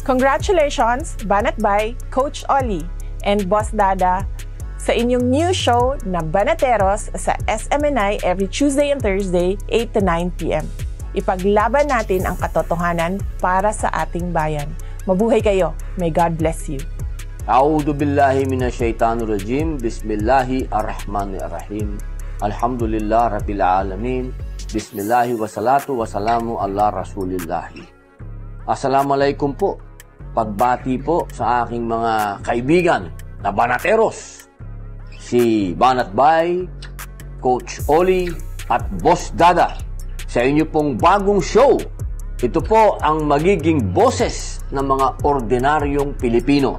Congratulations, Banat by Coach Oli and Boss Dada sa inyong new show na Banateros sa SMNI every Tuesday and Thursday, 8 to 9 p.m. Ipaglaban natin ang katotohanan para sa ating bayan. Mabuhay kayo. May God bless you. A'udhu billahi minasyaitanir rajim. Bismillahi ar-Rahmanir-Rahim. Alhamdulillah Rabbil Alamin. Bismillahi wassalatu wassalamu ala Rasulillahi. Assalamualaikum po. Pagbati po sa aking mga kaibigan na Banateros. Si Banat Bay, Coach Oli at Boss Dada sa inyo pong bagong show. Ito po ang magiging boses ng mga ordinaryong Pilipino.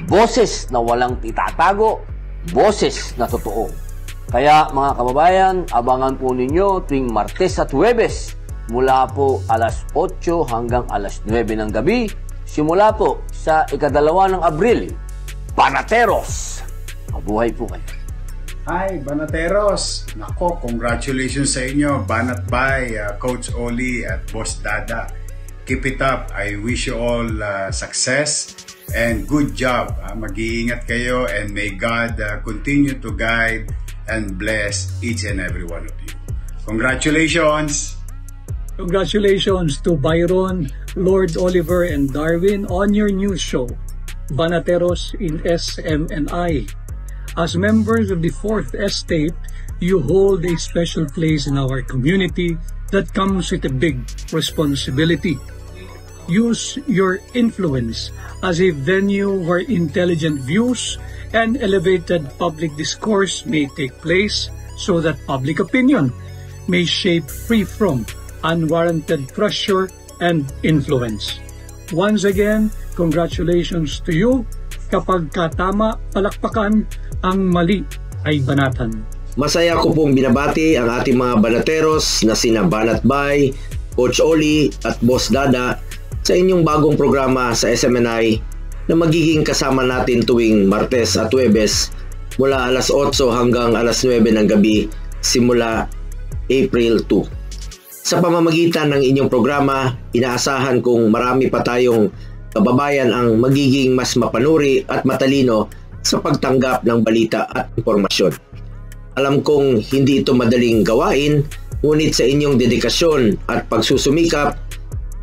Boses na walang itatago, boses na totoo. Kaya mga kababayan, abangan po ninyo tuwing Martes at Huwebes mula po alas 8 hanggang alas 9 ng gabi. Simula po sa ika-2 ng Abril, Banateros! Mabuhay po kayo. Hi, Banateros! Nako, congratulations sa inyo, Banat by Coach Oli at Boss Dada. Keep it up. I wish you all success and good job. Mag-iingat kayo and may God continue to guide and bless each and every one of you. Congratulations! Congratulations to Byron, Lord Oliver, and Darwin on your new show, Banateros in SMNI. As members of the Fourth Estate, you hold a special place in our community that comes with a big responsibility. Use your influence as a venue where intelligent views and elevated public discourse may take place so that public opinion may shape free from unwarranted pressure and influence. Once again, congratulations to you. Kapag katama, palakpakan, ang mali ay banatan. Masaya ko pong binabati ang ating mga Banateros na sina Banat Bay, Coach Oli at Boss Dada sa inyong bagong programa sa SMNI na magiging kasama natin tuwing Martes at Huwebes mula alas 8 hanggang alas 9 ng gabi simula April 2. Sa pamamagitan ng inyong programa, inaasahan kong marami pa tayong kababayan ang magiging mas mapanuri at matalino sa pagtanggap ng balita at impormasyon. Alam kong hindi ito madaling gawain, ngunit sa inyong dedikasyon at pagsusumikap,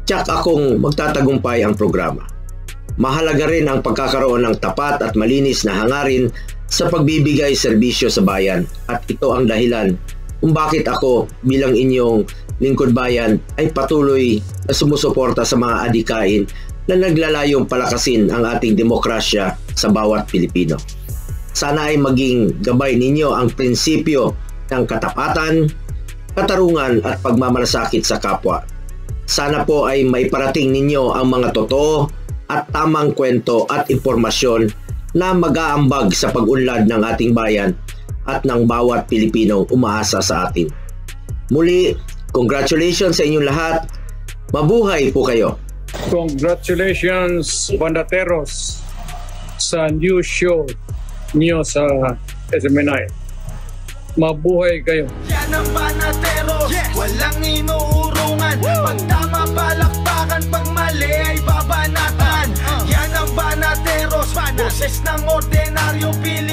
tiyak akong magtatagumpay ang programa. Mahalaga rin ang pagkakaroon ng tapat at malinis na hangarin sa pagbibigay serbisyo sa bayan at ito ang dahilan kung bakit ako bilang inyong lingkod bayan ay patuloy na sumusuporta sa mga adikain na naglalayong palakasin ang ating demokrasya sa bawat Pilipino. Sana ay maging gabay ninyo ang prinsipyo ng katapatan, katarungan at pagmamalasakit sa kapwa. Sana po ay maiparating ninyo ang mga totoo at tamang kwento at impormasyon na mag-aambag sa pag-unlad ng ating bayan at ng bawat Pilipino umaasa sa atin. Muli, congratulations sa inyong lahat. Mabuhay po kayo. Congratulations, Banateros, sa new show niyo sa SMNI. Mabuhay kayo. Yan ang Banateros, walang inuurungan. Pag tama palakpakan, pag mali ay babanatan. Yan ang Banateros, boses ng ordinaryong Pilipino.